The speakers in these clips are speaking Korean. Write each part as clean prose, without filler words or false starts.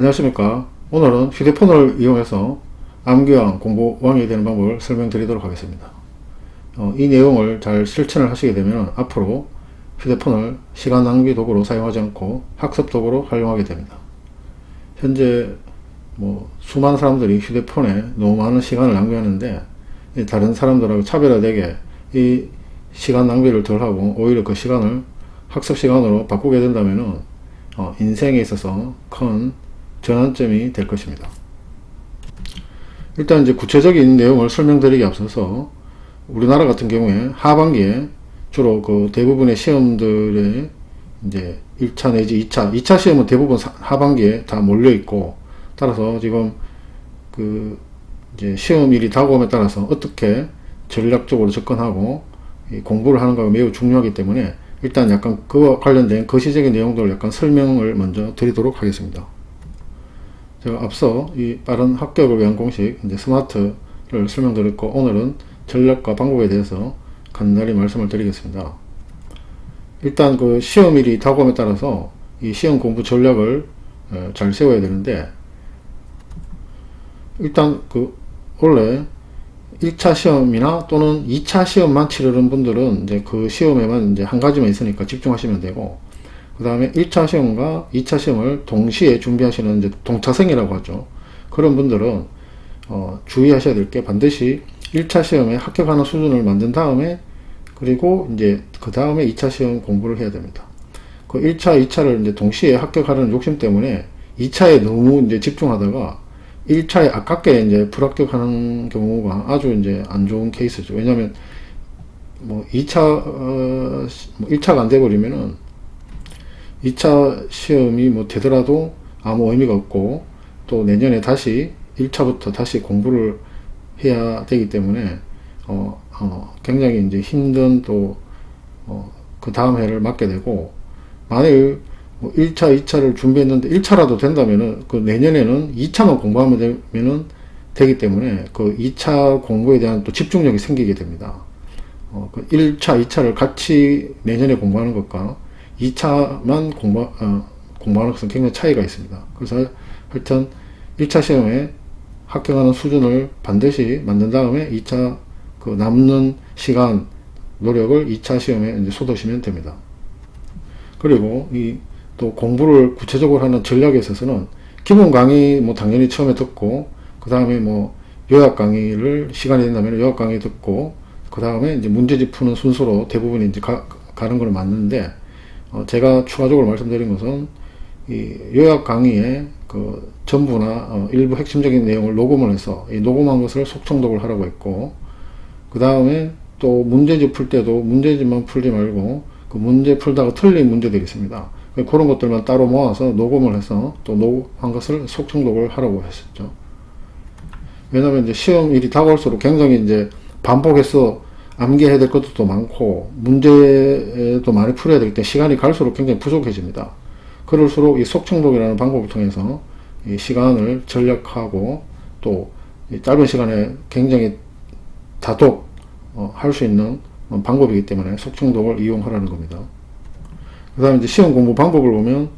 안녕하십니까. 오늘은 휴대폰을 이용해서 암기왕, 공부왕이 되는 방법을 설명드리도록 하겠습니다. 이 내용을 잘 실천을 하시게 되면 앞으로 휴대폰을 시간 낭비 도구로 사용하지 않고 학습 도구로 활용하게 됩니다. 현재 수많은 사람들이 휴대폰에 너무 많은 시간을 낭비하는데, 다른 사람들하고 차별화되게 이 시간 낭비를 덜하고 오히려 그 시간을 학습 시간으로 바꾸게 된다면 인생에 있어서 큰 전환점이 될 것입니다. 일단 이제 구체적인 내용을 설명드리기 앞서서 우리나라 같은 경우에 하반기에 주로 그 대부분의 시험들의 이제 1차 내지 2차 시험은 대부분 하반기에 다 몰려 있고, 따라서 지금 그 이제 시험일이 다가옴에 따라서 어떻게 전략적으로 접근하고 공부를 하는가가 매우 중요하기 때문에 일단 약간 그와 관련된 거시적인 내용들을 약간 설명을 먼저 드리도록 하겠습니다. 제가 앞서 이 빠른 합격을 위한 공식 이제 스마트를 설명드렸고, 오늘은 전략과 방법에 대해서 간단히 말씀을 드리겠습니다. 일단 그 시험일이 다가옴에 따라서 이 시험 공부 전략을 잘 세워야 되는데, 일단 그 원래 1차 시험이나 또는 2차 시험만 치르는 분들은 이제 그 시험에만 이제 한 가지만 있으니까 집중하시면 되고, 그 다음에 1차 시험과 2차 시험을 동시에 준비하시는 이제 동차생이라고 하죠. 그런 분들은 주의하셔야 될 게, 반드시 1차 시험에 합격하는 수준을 만든 다음에, 그리고 이제 그 다음에 2차 시험 공부를 해야 됩니다. 그 1차, 2차를 이제 동시에 합격하는 욕심 때문에 2차에 너무 이제 집중하다가 1차에 아깝게 이제 불합격하는 경우가 아주 이제 안 좋은 케이스죠. 왜냐면 1차가 안 돼버리면은 2차 시험이 되더라도 아무 의미가 없고, 또 내년에 다시 1차부터 다시 공부를 해야 되기 때문에 굉장히 이제 힘든 또 그 다음 해를 맞게 되고, 만일 1차, 2차를 준비했는데 1차라도 된다면은 그 내년에는 2차만 공부하면 되기 때문에 그 2차 공부에 대한 또 집중력이 생기게 됩니다. 그 1차, 2차를 같이 내년에 공부하는 것과 2차만 공부하는 것은 굉장히 차이가 있습니다. 그래서 하여튼 1차 시험에 합격하는 수준을 반드시 만든 다음에 2차 그 남는 시간 노력을 2차 시험에 이제 쏟으시면 됩니다. 그리고 또 공부를 구체적으로 하는 전략에 있어서는 기본 강의 당연히 처음에 듣고, 그 다음에 요약 강의를 시간이 된다면 요약 강의 듣고, 그 다음에 이제 문제집 푸는 순서로 대부분 이제 가는 걸 맞는데, 제가 추가적으로 말씀드린 것은 이 요약 강의의 그 전부나 일부 핵심적인 내용을 녹음을 해서 이 녹음한 것을 속청독을 하라고 했고, 그 다음에 또 문제집 풀 때도 문제집만 풀지 말고 그 문제 풀다가 틀린 문제들이 있습니다. 그런 것들만 따로 모아서 녹음을 해서 또 녹음한 것을 속청독을 하라고 했었죠. 왜냐면 이제 시험일이 다가올수록 굉장히 이제 반복해서 암기해야 될 것도 많고 문제도 많이 풀어야 되기 때문에 시간이 갈수록 굉장히 부족해집니다. 그럴수록 이 속청독이라는 방법을 통해서 이 시간을 절약하고 또 짧은 시간에 굉장히 다독 할 수 있는 방법이기 때문에 속청독을 이용하라는 겁니다. 그 다음에 이제 시험 공부 방법을 보면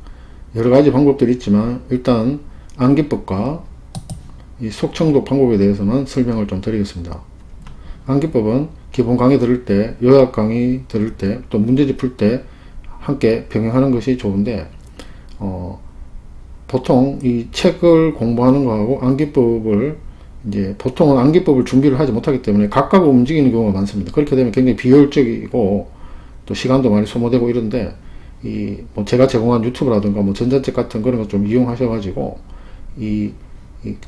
여러 가지 방법들이 있지만, 일단 암기법과 이 속청독 방법에 대해서만 설명을 좀 드리겠습니다. 암기법은 기본 강의 들을 때, 요약 강의 들을 때, 또 문제집 풀 때 함께 병행하는 것이 좋은데, 보통 이 책을 공부하는 거하고 암기법을 이제 보통은 암기법을 준비를 하지 못하기 때문에 각각 움직이는 경우가 많습니다. 그렇게 되면 굉장히 비효율적이고 또 시간도 많이 소모되고 이런데, 제가 제공한 유튜브라든가 전자책 같은 그런 거 좀 이용하셔가지고 이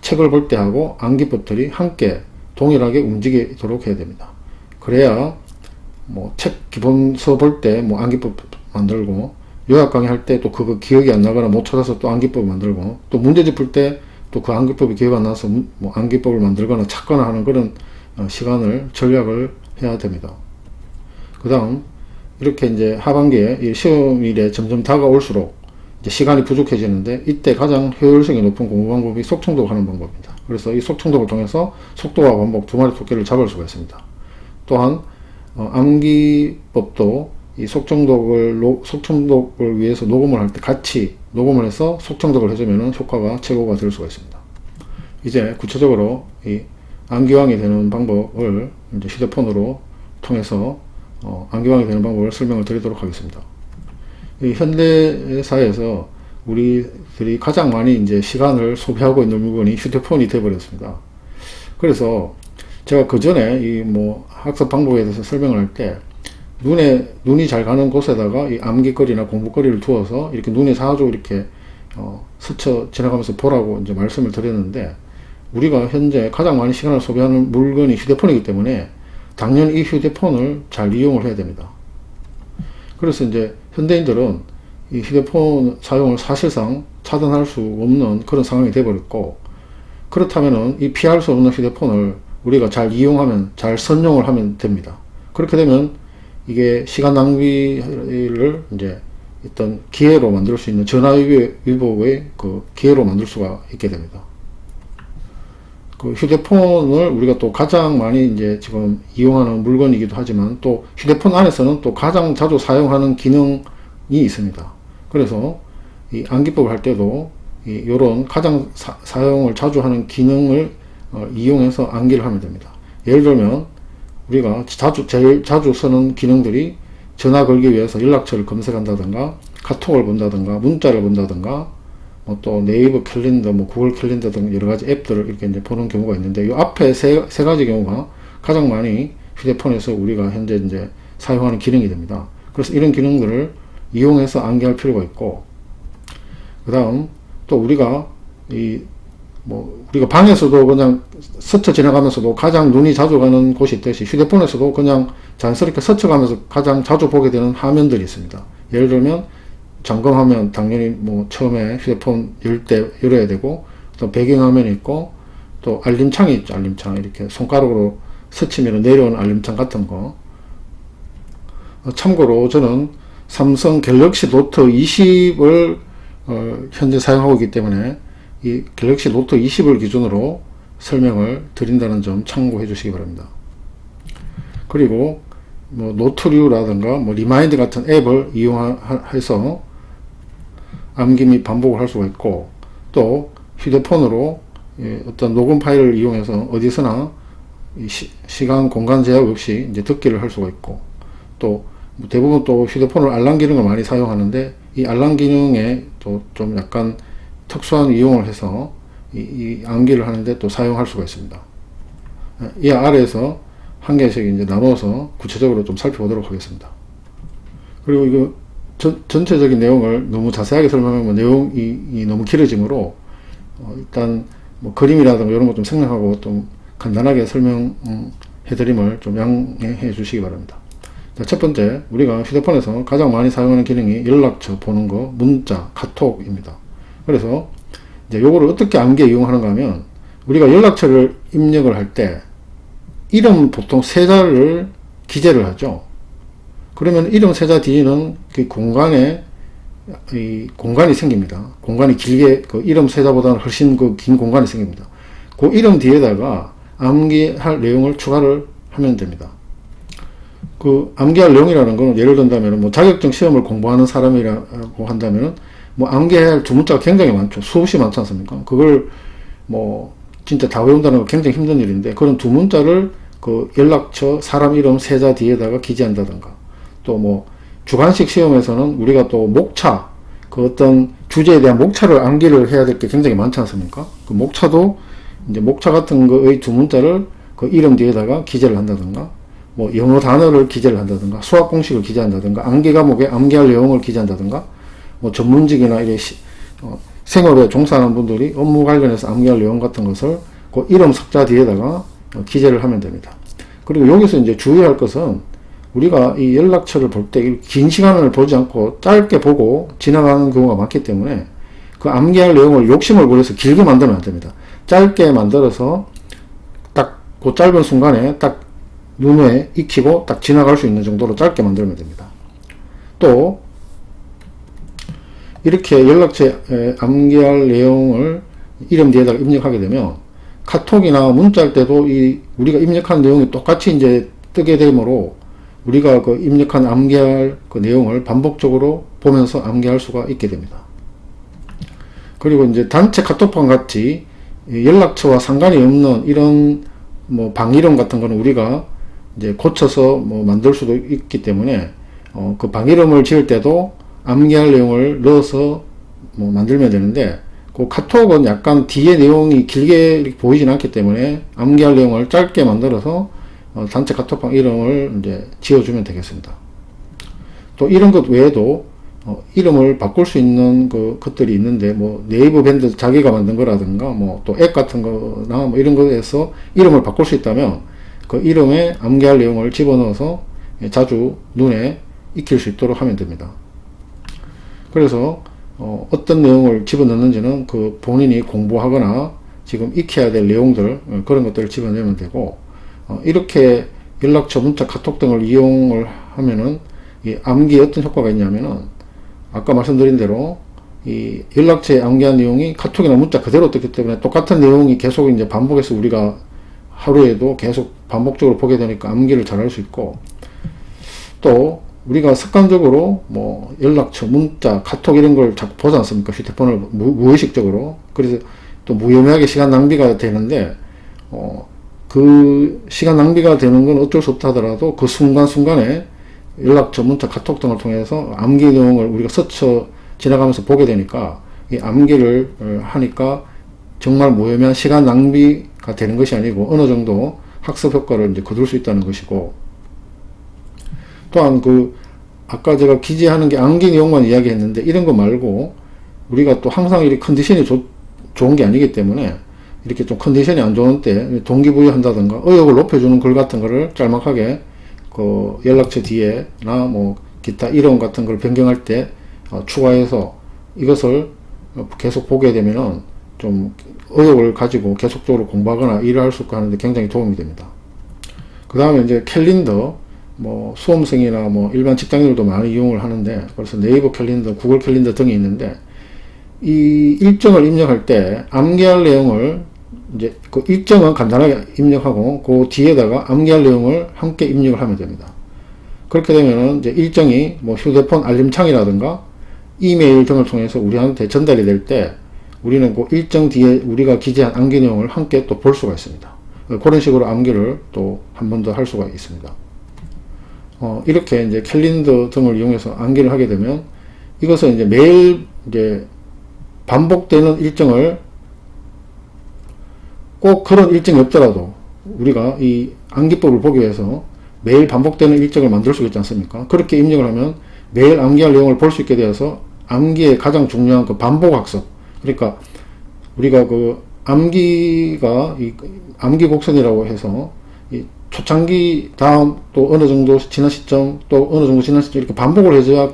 책을 볼 때 하고 암기법들이 함께 동일하게 움직이도록 해야 됩니다. 그래야 책 기본서 볼 때 암기법 만들고, 요약 강의 할 때 또 그거 기억이 안 나거나 못 찾아서 또 암기법 만들고, 또 문제집 풀 때 또 그 암기법이 기억 안 나서 암기법을 만들거나 찾거나 하는 그런 시간을 전략을 해야 됩니다. 그 다음 이렇게 이제 하반기에 이 시험일에 점점 다가올수록 이제 시간이 부족해지는데, 이때 가장 효율성이 높은 공부 방법이 속청독 하는 방법입니다. 그래서 이 속청독을 통해서 속도와 반복 두 마리 토끼를 잡을 수가 있습니다. 또한 암기법도 이 속청독을 위해서 녹음을 할 때 같이 녹음을 해서 속청독을 해주면 효과가 최고가 될 수가 있습니다. 이제 구체적으로 이 암기왕이 되는 방법을 이제 휴대폰으로 통해서 암기왕이 되는 방법을 설명을 드리도록 하겠습니다. 이 현대사회에서 우리들이 가장 많이 이제 시간을 소비하고 있는 물건이 휴대폰이 되어버렸습니다. 그래서 제가 그 전에 이 뭐 학습 방법에 대해서 설명을 할 때 눈이 잘 가는 곳에다가 이 암기거리나 공부거리를 두어서 이렇게 눈에 자주 이렇게 스쳐 지나가면서 보라고 이제 말씀을 드렸는데, 우리가 현재 가장 많이 시간을 소비하는 물건이 휴대폰이기 때문에 당연히 이 휴대폰을 잘 이용을 해야 됩니다. 그래서 이제 현대인들은 이 휴대폰 사용을 사실상 차단할 수 없는 그런 상황이 되어버렸고, 그렇다면은 이 피할 수 없는 휴대폰을 우리가 잘 이용하면, 잘 선용을 하면 됩니다. 그렇게 되면 이게 시간 낭비를 이제 어떤 기회로 만들 수 있는, 전화위복의 그 기회로 만들 수가 있게 됩니다. 그 휴대폰을 우리가 또 가장 많이 이제 지금 이용하는 물건이기도 하지만, 또 휴대폰 안에서는 또 가장 자주 사용하는 기능이 있습니다. 그래서 이 암기법을 할 때도 요런 가장 사용을 자주 하는 기능을 이용해서 암기를 하면 됩니다. 예를 들면 우리가 제일 자주 쓰는 기능들이 전화 걸기 위해서 연락처를 검색한다든가, 카톡을 본다든가, 문자를 본다든가, 또 네이버 캘린더, 구글 캘린더 등 여러 가지 앱들을 이렇게 이제 보는 경우가 있는데, 이 앞에 세 가지 경우가 가장 많이 휴대폰에서 우리가 현재 이제 사용하는 기능이 됩니다. 그래서 이런 기능들을 이용해서 암기할 필요가 있고, 그 다음 또 우리가 우리가 방에서도 그냥 스쳐 지나가면서도 가장 눈이 자주 가는 곳이 있듯이, 휴대폰에서도 그냥 자연스럽게 스쳐가면서 가장 자주 보게 되는 화면들이 있습니다. 예를 들면 점검하면 당연히 처음에 휴대폰 열 때 열어야 되고, 또 배경화면이 있고, 또 알림창이 있죠. 알림창 이렇게 손가락으로 스치면 내려오는 알림창 같은 거. 참고로 저는 삼성 갤럭시 노트 20을 현재 사용하고 있기 때문에 이 갤럭시 노트 20을 기준으로 설명을 드린다는 점 참고해 주시기 바랍니다. 그리고 노트류라든가 리마인드 같은 앱을 이용해서 암기 및 반복을 할 수가 있고, 또 휴대폰으로 어떤 녹음 파일을 이용해서 어디서나 시간 공간 제약 없이 이제 듣기를 할 수가 있고, 또 대부분 또 휴대폰을 알람 기능을 많이 사용하는데, 이 알람 기능에 또 좀 약간 특수한 이용을 해서 이 암기를 하는데 또 사용할 수가 있습니다. 이 아래에서 한 개씩 이제 나눠서 구체적으로 좀 살펴보도록 하겠습니다. 그리고 이거 전체적인 내용을 너무 자세하게 설명하면 내용이 너무 길어지므로 일단 그림이라든가 이런 거 좀 생략하고 좀 간단하게 설명해드림을 좀 양해해 주시기 바랍니다. 자, 첫 번째, 우리가 휴대폰에서 가장 많이 사용하는 기능이 연락처 보는 거, 문자, 카톡입니다. 그래서 이제 요거를 어떻게 암기에 이용하는가 하면, 우리가 연락처를 입력을 할 때 이름 보통 세 자를 기재를 하죠. 그러면 이름 세자 뒤에는 그 공간이 생깁니다. 공간이 길게, 그 이름 세자보다는 훨씬 긴 공간이 생깁니다. 그 이름 뒤에다가 암기할 내용을 추가를 하면 됩니다. 그 암기할 내용이라는 거는, 예를 든다면 자격증 시험을 공부하는 사람이라고 한다면 암기해야 할 주문자가 굉장히 많죠. 수없이 많지 않습니까? 그걸 진짜 다 외운다는 건 굉장히 힘든 일인데, 그런 두 문자를 그 연락처, 사람 이름 세자 뒤에다가 기재한다든가, 또 주관식 시험에서는 우리가 또 목차, 그 어떤 주제에 대한 목차를 암기를 해야 될 게 굉장히 많지 않습니까? 그 목차도 이제 목차 같은 거의 두 문자를 그 이름 뒤에다가 기재를 한다든가, 영어 단어를 기재를 한다든가, 수학 공식을 기재한다든가, 암기 과목에 암기할 내용을 기재한다든가, 전문직이나 생업에 종사하는 분들이 업무 관련해서 암기할 내용 같은 것을 그 이름 석자 뒤에다가 기재를 하면 됩니다. 그리고 여기서 이제 주의할 것은, 우리가 이 연락처를 볼 때 긴 시간을 보지 않고 짧게 보고 지나가는 경우가 많기 때문에, 그 암기할 내용을 욕심을 부려서 길게 만들면 안 됩니다. 짧게 만들어서 딱 그 짧은 순간에 딱 눈에 익히고 딱 지나갈 수 있는 정도로 짧게 만들면 됩니다. 또 이렇게 연락처에 암기할 내용을 이름 뒤에다가 입력하게 되면, 카톡이나 문자할 때도 우리가 입력한 내용이 똑같이 이제 뜨게 되므로 우리가 그 입력한 암기할 그 내용을 반복적으로 보면서 암기할 수가 있게 됩니다. 그리고 이제 단체 카톡방 같이 연락처와 상관이 없는 이런 뭐 방이름 같은 거는 우리가 이제 고쳐서 뭐 만들 수도 있기 때문에 그 방이름을 지을 때도 암기할 내용을 넣어서 뭐 만들면 되는데, 그 카톡은 약간 뒤에 내용이 길게 보이진 않기 때문에 암기할 내용을 짧게 만들어서 단체 카톡방 이름을 이제 지어주면 되겠습니다. 또 이런 것 외에도 이름을 바꿀 수 있는 것들이 있는데, 뭐 네이버 밴드 자기가 만든 거라든가 뭐 또 앱 같은 거나 뭐 이런 거에서 이름을 바꿀 수 있다면 그 이름에 암기할 내용을 집어넣어서 자주 눈에 익힐 수 있도록 하면 됩니다. 그래서 어떤 내용을 집어넣는지는 그 본인이 공부하거나 지금 익혀야 될 내용들, 그런 것들을 집어내면 되고, 이렇게 연락처, 문자, 카톡 등을 이용을 하면은 이 암기에 어떤 효과가 있냐면은, 아까 말씀드린 대로 이 연락처에 암기한 내용이 카톡이나 문자 그대로 뜨기 때문에 똑같은 내용이 계속 이제 반복해서 우리가 하루에도 계속 반복적으로 보게 되니까 암기를 잘 할 수 있고, 또 우리가 습관적으로 뭐 연락처, 문자, 카톡 이런 걸 자꾸 보지 않습니까? 휴대폰을 무의식적으로. 그래서 또 무의미하게 시간 낭비가 되는데, 그 시간 낭비가 되는 건 어쩔 수 없다 하더라도 그 순간순간에 연락처, 문자, 카톡 등을 통해서 암기 내용을 우리가 스쳐 지나가면서 보게 되니까 이 암기를 하니까 정말 무의미한 시간 낭비가 되는 것이 아니고 어느 정도 학습 효과를 이제 거둘 수 있다는 것이고, 또한 아까 제가 기재하는 게 암기 내용만 이야기했는데, 이런 거 말고 우리가 또 항상 이렇게 컨디션이 좋은 게 아니기 때문에 이렇게 좀 컨디션이 안 좋은 때 동기부여 한다든가 의욕을 높여주는 글 같은 거를 짤막하게 그 연락처 뒤에나 뭐 기타 이름 같은 걸 변경할 때 추가해서 이것을 계속 보게 되면은 좀 의욕을 가지고 계속적으로 공부하거나 일을 할 수 있고 하는데 굉장히 도움이 됩니다. 그 다음에 이제 캘린더, 뭐 수험생이나 뭐 일반 직장인들도 많이 이용을 하는데, 그래서 네이버 캘린더, 구글 캘린더 등이 있는데, 이 일정을 입력할 때 암기할 내용을 이제 그 일정은 간단하게 입력하고 그 뒤에다가 암기할 내용을 함께 입력을 하면 됩니다. 그렇게 되면은 이제 일정이 뭐 휴대폰 알림창이라든가 이메일 등을 통해서 우리한테 전달이 될 때 우리는 그 일정 뒤에 우리가 기재한 암기 내용을 함께 또 볼 수가 있습니다. 그런 식으로 암기를 또 한 번 더 할 수가 있습니다. 이렇게 이제 캘린더 등을 이용해서 암기를 하게 되면 이것은 이제 매일 이제 반복되는 일정을, 꼭 그런 일정이 없더라도 우리가 이 암기법을 보기 위해서 매일 반복되는 일정을 만들 수 있지 않습니까? 그렇게 입력을 하면 매일 암기할 내용을 볼 수 있게 되어서 암기의 가장 중요한 그 반복 학습, 그러니까 우리가 그 암기가 이 암기 곡선이라고 해서 이 초창기 다음 또 어느 정도 지난 시점 또 어느 정도 지난 시점 이렇게 반복을 해줘야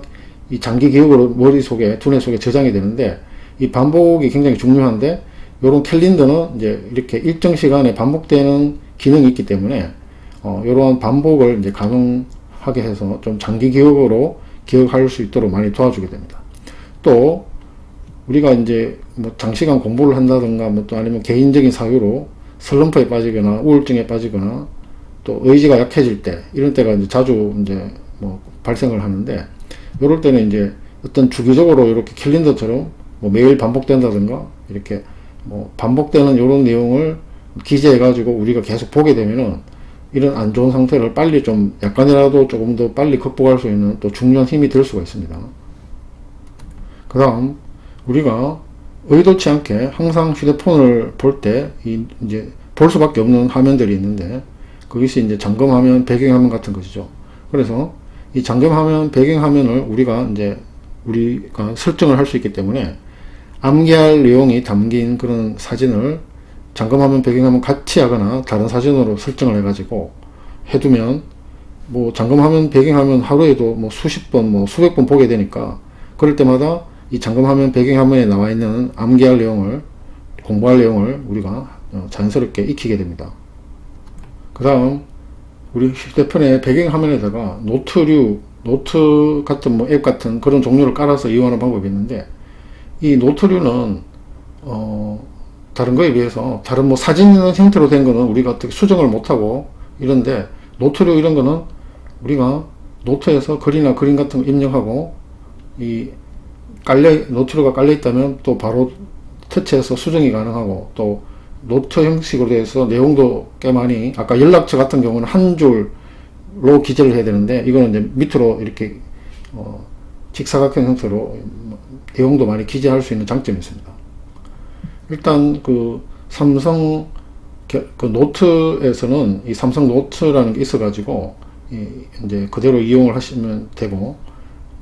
이 장기 기억으로 머릿속에 두뇌 속에 저장이 되는데, 이 반복이 굉장히 중요한데, 요런 캘린더는 이제 이렇게 일정 시간에 반복되는 기능이 있기 때문에 이러한 반복을 이제 가능하게 해서 좀 장기 기억으로 기억할 수 있도록 많이 도와주게 됩니다. 또 우리가 이제 뭐 장시간 공부를 한다든가 뭐 또 아니면 개인적인 사유로 슬럼프에 빠지거나 우울증에 빠지거나 또 의지가 약해질 때, 이런 때가 이제 자주 이제 뭐 발생을 하는데, 이럴 때는 이제 어떤 주기적으로 이렇게 캘린더처럼 뭐 매일 반복된다든가 이렇게 뭐 반복되는 이런 내용을 기재해 가지고 우리가 계속 보게 되면은 이런 안 좋은 상태를 빨리 좀 약간이라도 조금 더 빨리 극복할 수 있는 또 중요한 힘이 될 수가 있습니다. 그 다음 우리가 의도치 않게 항상 휴대폰을 볼 때 이제 볼 수밖에 없는 화면들이 있는데, 그것이 이제 잠금화면, 배경화면 같은 것이죠. 그래서 이 잠금화면, 배경화면을 우리가 설정을 할 수 있기 때문에 암기할 내용이 담긴 그런 사진을 잠금화면, 배경화면 같이 하거나 다른 사진으로 설정을 해가지고 해두면 뭐 잠금화면, 배경화면 하루에도 뭐 수십 번, 뭐 수백 번 보게 되니까, 그럴 때마다 이 잠금화면, 배경화면에 나와 있는 암기할 내용을, 공부할 내용을 우리가 자연스럽게 익히게 됩니다. 그 다음 우리 휴대폰의 배경화면에다가 노트 같은 뭐 앱 같은 그런 종류를 깔아서 이용하는 방법이 있는데, 이 노트류는 다른 거에 비해서 다른 뭐 사진 형태로 된 거는 우리가 어떻게 수정을 못하고 이런데, 노트류 이런 거는 우리가 노트에서 글이나 그림 같은 거 입력하고 이 노트가 깔려 있다면 또 바로 터치해서 수정이 가능하고, 또 노트 형식으로 되어서 내용도 꽤 많이, 아까 연락처 같은 경우는 한 줄로 기재를 해야 되는데 이거는 이제 밑으로 이렇게 직사각형 형태로 내용도 많이 기재할 수 있는 장점이 있습니다. 일단 그 삼성 그 노트에서는 이 삼성 노트라는 게 있어 가지고 이제 그대로 이용을 하시면 되고,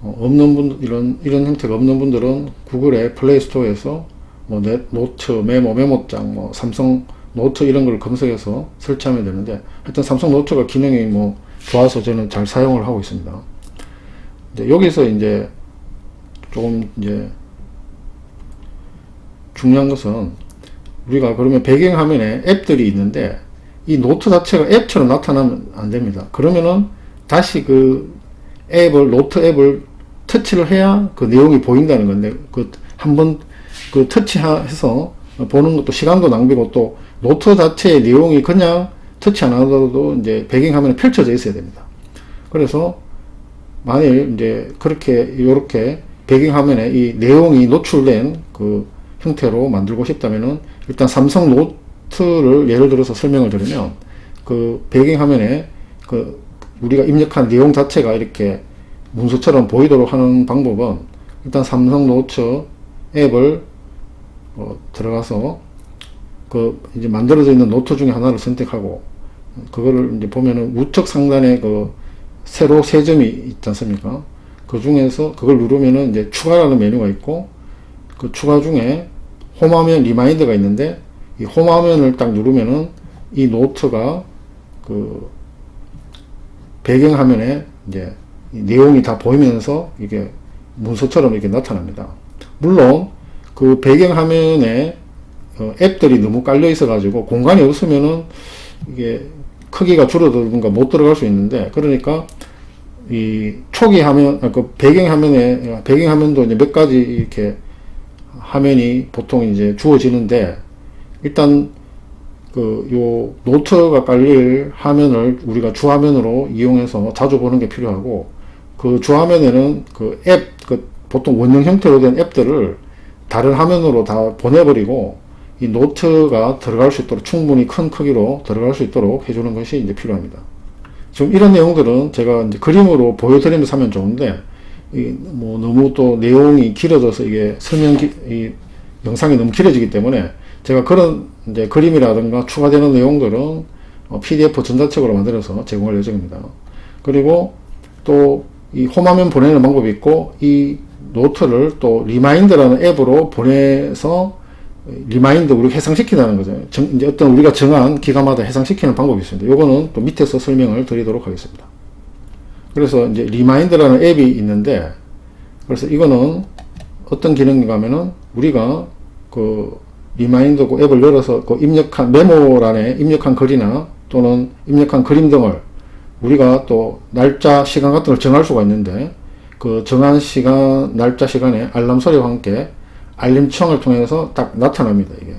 없는 분, 이런 형태가 없는 분들은 구글의 플레이 스토어에서 뭐 노트, 메모장, 뭐 삼성 노트 이런 걸 검색해서 설치하면 되는데, 하여튼 삼성 노트가 기능이 뭐 좋아서 저는 잘 사용을 하고 있습니다. 이제 여기서 이제 조금 이제 중요한 것은, 우리가 그러면 배경화면에 앱들이 있는데 이 노트 자체가 앱처럼 나타나면 안 됩니다. 그러면은 다시 그 노트 앱을 터치를 해야 그 내용이 보인다는 건데, 그 한번 그 터치해서 보는 것도 시간도 낭비고, 또 노트 자체의 내용이 그냥 터치 안 하더라도 이제 배경화면에 펼쳐져 있어야 됩니다. 그래서 만일 이제 이렇게 배경화면에 이 내용이 노출된 그 형태로 만들고 싶다면은, 일단 삼성 노트를 예를 들어서 설명을 드리면, 그 배경화면에 그 우리가 입력한 내용 자체가 이렇게 문서처럼 보이도록 하는 방법은, 일단 삼성 노트 앱을 들어가서 그 이제 만들어져 있는 노트 중에 하나를 선택하고, 그거를 이제 보면은 우측 상단에 그 세로 세 점이 있지 않습니까? 그 중에서 그걸 누르면은 이제 추가라는 메뉴가 있고, 그 추가 중에 홈화면 리마인드가 있는데, 이 홈화면을 딱 누르면은 이 노트가 그 배경화면에 이제 내용이 다 보이면서 이게 문서처럼 이렇게 나타납니다. 물론 그 배경화면에 앱들이 너무 깔려 있어 가지고 공간이 없으면은 이게 크기가 줄어들든가 못 들어갈 수 있는데, 그러니까 이 초기 화면, 그 배경화면도 이제 몇 가지 이렇게 화면이 보통 이제 주어지는데, 일단 요 노트가 깔릴 화면을 우리가 주화면으로 이용해서 자주 보는 게 필요하고, 그 주화면에는 그 보통 원형 형태로 된 앱들을 다른 화면으로 다 보내버리고, 이 노트가 들어갈 수 있도록 충분히 큰 크기로 들어갈 수 있도록 해주는 것이 이제 필요합니다. 지금 이런 내용들은 제가 이제 그림으로 보여드리면서 하면 좋은데, 뭐 너무 또 내용이 길어져서 이게 이 영상이 너무 길어지기 때문에 제가 그런 이제 그림이라든가 추가되는 내용들은 PDF 전자책으로 만들어서 제공할 예정입니다. 그리고 또 이 홈화면 보내는 방법이 있고, 이 노트를 또 리마인드라는 앱으로 보내서 리마인드 우리가 해상시킨다는 거죠. 이제 어떤 우리가 정한 기간마다 해상시키는 방법이 있습니다. 요거는 또 밑에서 설명을 드리도록 하겠습니다. 그래서 이제 리마인드라는 앱이 있는데, 그래서 이거는 어떤 기능인가 하면은, 우리가 그 리마인드 그 앱을 열어서 그 입력한 메모란에 입력한 글이나 또는 입력한 그림 등을 우리가 또 날짜, 시간 같은 걸 정할 수가 있는데, 그 정한 시간, 날짜, 시간에 알람 소리와 함께 알림창을 통해서 딱 나타납니다, 이게.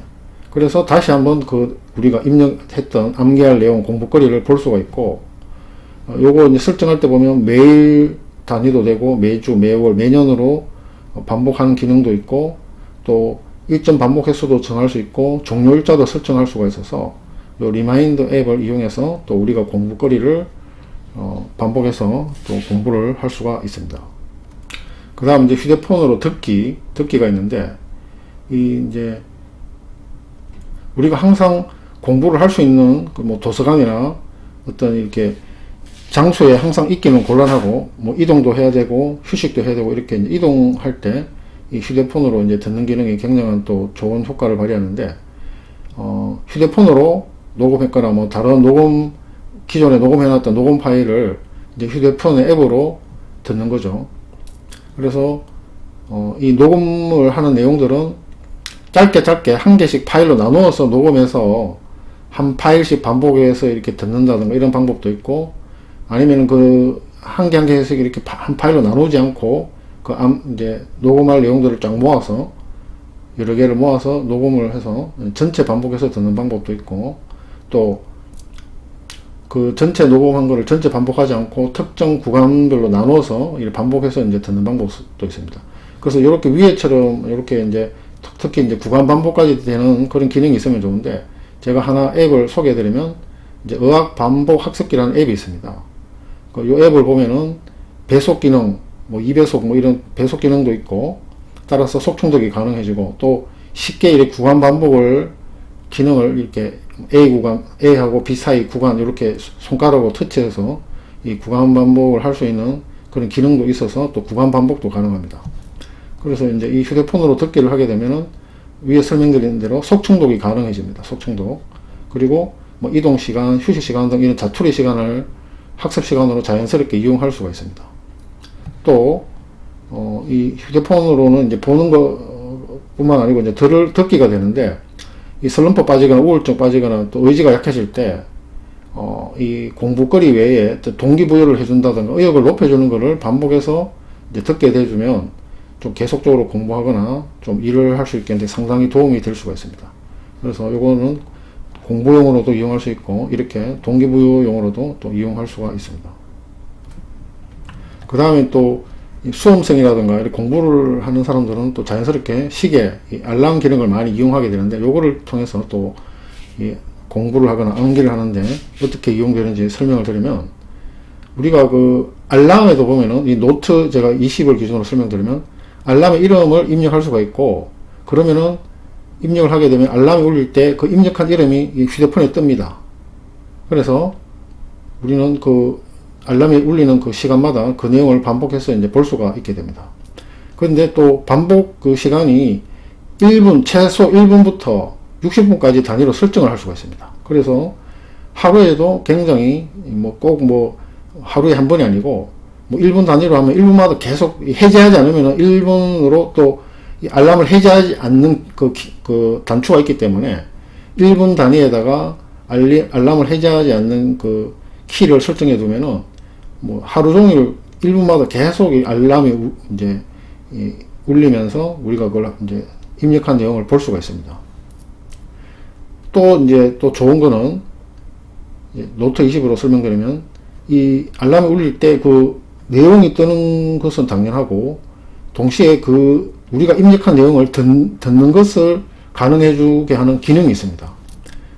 그래서 다시 한번 그 우리가 입력했던 암기할 내용, 공부거리를 볼 수가 있고, 요거 이제 설정할 때 보면 매일 단위도 되고, 매주, 매월, 매년으로 반복하는 기능도 있고, 또 일정 반복 횟수도 정할 수 있고, 종료일자도 설정할 수가 있어서, 요 리마인드 앱을 이용해서 또 우리가 공부거리를 반복해서 또 공부를 할 수가 있습니다. 그 다음 이제 휴대폰으로 듣기가 있는데, 이제 우리가 항상 공부를 할 수 있는 그 뭐 도서관이나 어떤 이렇게 장소에 항상 있기는 곤란하고, 뭐 이동도 해야 되고 휴식도 해야 되고, 이렇게 이제 이동할 때 이 휴대폰으로 이제 듣는 기능이 굉장한 또 좋은 효과를 발휘하는데, 휴대폰으로 녹음했거나 뭐 다른 기존에 녹음해놨던 녹음 파일을 이제 휴대폰의 앱으로 듣는 거죠. 그래서 이 녹음을 하는 내용들은 짧게 한 개씩 파일로 나누어서 녹음해서 한 파일씩 반복해서 이렇게 듣는다든가 이런 방법도 있고, 아니면 그 한 개씩 이렇게 한 파일로 나누지 않고 이제 녹음할 내용들을 쫙 모아서 여러 개를 모아서 녹음을 해서 전체 반복해서 듣는 방법도 있고, 또 그 전체 녹음한 거를 전체 반복하지 않고 특정 구간별로 나눠서 이렇게 반복해서 이제 듣는 방법도 있습니다. 그래서 이렇게 위에처럼 이렇게 이제 특히 이제 구간 반복까지 되는 그런 기능이 있으면 좋은데, 제가 하나 앱을 소개해드리면 이제 의학 반복 학습기라는 앱이 있습니다. 이 앱을 보면은 배속 기능, 뭐 2배속 뭐 이런 배속 기능도 있고, 따라서 속충독이 가능해지고, 또 쉽게 이렇게 구간 반복을 기능을 이렇게 A 구간, A하고 B 사이 구간 이렇게 손가락으로 터치해서 이 구간 반복을 할 수 있는 그런 기능도 있어서 또 구간 반복도 가능합니다. 그래서 이제 이 휴대폰으로 듣기를 하게 되면은 위에 설명드린 대로 속충독이 가능해집니다. 속충독. 그리고 뭐 이동 시간, 휴식 시간 등 이런 자투리 시간을 학습 시간으로 자연스럽게 이용할 수가 있습니다. 또 이 휴대폰으로는 이제 보는 것뿐만 아니고 이제 듣기가 되는데, 이 슬럼프 빠지거나 우울증 빠지거나 또 의지가 약해질 때 이 공부거리 외에 동기부여를 해준다든가 의욕을 높여주는 것을 반복해서 이제 듣게 해주면 좀 계속적으로 공부하거나 좀 일을 할 수 있겠는데 상당히 도움이 될 수가 있습니다. 그래서 요거는 공부용으로도 이용할 수 있고, 이렇게 동기부여용으로도 또 이용할 수가 있습니다. 그 다음에 또 수험생이라든가 이렇게 공부를 하는 사람들은 또 자연스럽게 시계, 알람 기능을 많이 이용하게 되는데, 요거를 통해서 또 공부를 하거나 암기를 하는데 어떻게 이용되는지 설명을 드리면, 우리가 그 알람에도 보면은 이 노트 제가 20을 기준으로 설명드리면 알람의 이름을 입력할 수가 있고, 그러면은 입력을 하게 되면 알람이 울릴 때 그 입력한 이름이 이 휴대폰에 뜹니다. 그래서 우리는 그 알람이 울리는 그 시간마다 그 내용을 반복해서 이제 볼 수가 있게 됩니다. 그런데 또 반복 그 시간이 1분, 최소 1분부터 60분까지 단위로 설정을 할 수가 있습니다. 그래서 하루에도 굉장히 꼭 하루에 한 번이 아니고 1분 단위로 하면 1분마다 계속 해제하지 않으면 1분으로 또 알람을 해제하지 않는 그 단추가 있기 때문에 1분 단위에다가 알람을 해제하지 않는 그 키를 설정해 두면은 하루 종일 1분마다 계속 알람이 이제 울리면서 우리가 그걸 이제 입력한 내용을 볼 수가 있습니다. 또 좋은 거는 노트 20으로 설명드리면, 이 알람이 울릴 때 그 내용이 뜨는 것은 당연하고, 동시에 그 우리가 입력한 내용을 듣는 것을 가능해 주게 하는 기능이 있습니다.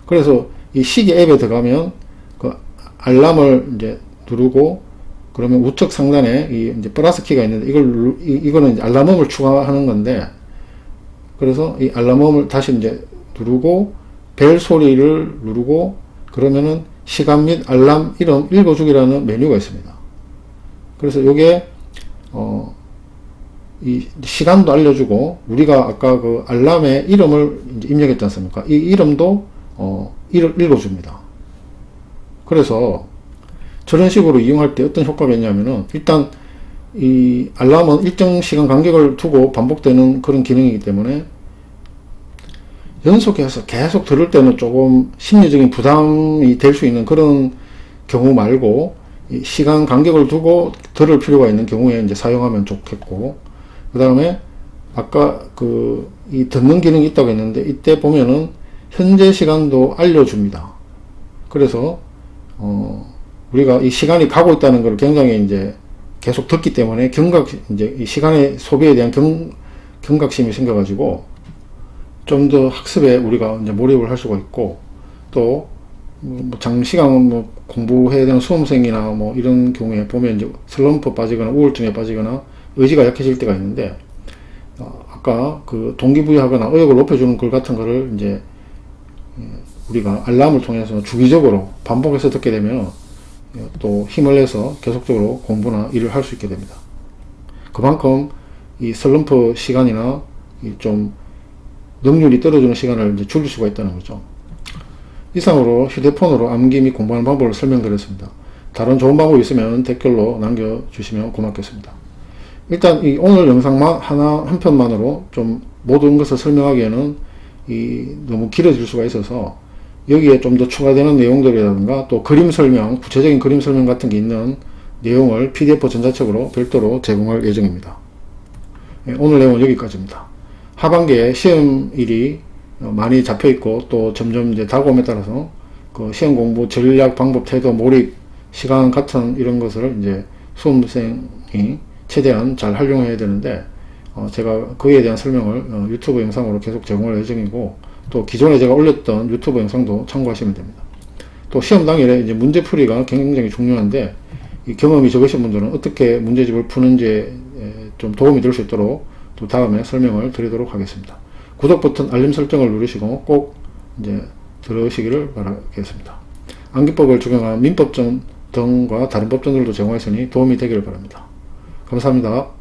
그래서 이 시계 앱에 들어가면 그 알람을 이제 누르고, 그러면 우측 상단에 이제 플러스 키가 있는데, 이거는 이제 알람음을 추가하는 건데, 그래서 이 알람음을 다시 이제 누르고 벨 소리를 누르고, 그러면은 시간 및 알람 이름 읽어주기라는 메뉴가 있습니다. 그래서 요게 이 시간도 알려주고, 우리가 아까 그 알람의 이름을 이제 입력했지 않습니까? 이 이름도 읽어줍니다. 그래서 저런 식으로 이용할 때 어떤 효과가 있냐면은, 일단 이 알람은 일정 시간 간격을 두고 반복되는 그런 기능이기 때문에 연속해서 계속 들을 때는 조금 심리적인 부담이 될 수 있는 그런 경우 말고, 이 시간 간격을 두고 들을 필요가 있는 경우에 이제 사용하면 좋겠고, 그 다음에 아까 이 듣는 기능이 있다고 했는데, 이때 보면은 현재 시간도 알려줍니다. 그래서 우리가 이 시간이 가고 있다는 걸 굉장히 이제 계속 듣기 때문에 이제 이 시간의 소비에 대한 경각심이 생겨가지고 좀 더 학습에 우리가 이제 몰입을 할 수가 있고, 또 장시간 공부해야 되는 수험생이나 이런 경우에 보면 이제 슬럼프 빠지거나 우울증에 빠지거나 의지가 약해질 때가 있는데, 아까 그 동기부여하거나 의욕을 높여주는 글 같은 거를 이제 우리가 알람을 통해서 주기적으로 반복해서 듣게 되면 또 힘을 내서 계속적으로 공부나 일을 할 수 있게 됩니다. 그만큼 이 슬럼프 시간이나 좀 능률이 떨어지는 시간을 이제 줄일 수가 있다는 거죠. 이상으로 휴대폰으로 암기 및 공부하는 방법을 설명드렸습니다. 다른 좋은 방법이 있으면 댓글로 남겨주시면 고맙겠습니다. 일단 이 오늘 영상만 한 편만으로 좀 모든 것을 설명하기에는 너무 길어질 수가 있어서, 여기에 좀 더 추가되는 내용들이라든가 또 그림 설명, 구체적인 그림 설명 같은 게 있는 내용을 PDF 전자책으로 별도로 제공할 예정입니다. 오늘 내용은 여기까지입니다. 하반기에 시험일이 많이 잡혀있고 또 점점 이제 다가옴에 따라서 그 시험 공부 전략, 방법, 태도, 몰입, 시간 같은 이런 것을 이제 수험생이 최대한 잘 활용해야 되는데, 제가 그에 대한 설명을 유튜브 영상으로 계속 제공할 예정이고, 또 기존에 제가 올렸던 유튜브 영상도 참고하시면 됩니다. 또 시험 당일에 이제 문제풀이가 굉장히 중요한데, 이 경험이 적으신 분들은 어떻게 문제집을 푸는지에 좀 도움이 될 수 있도록 또 다음에 설명을 드리도록 하겠습니다. 구독 버튼, 알림 설정을 누르시고 꼭 이제 들으시기를 바라겠습니다. 암기법을 적용한 민법전 등과 다른 법전들도 제공했으니 도움이 되기를 바랍니다. 감사합니다.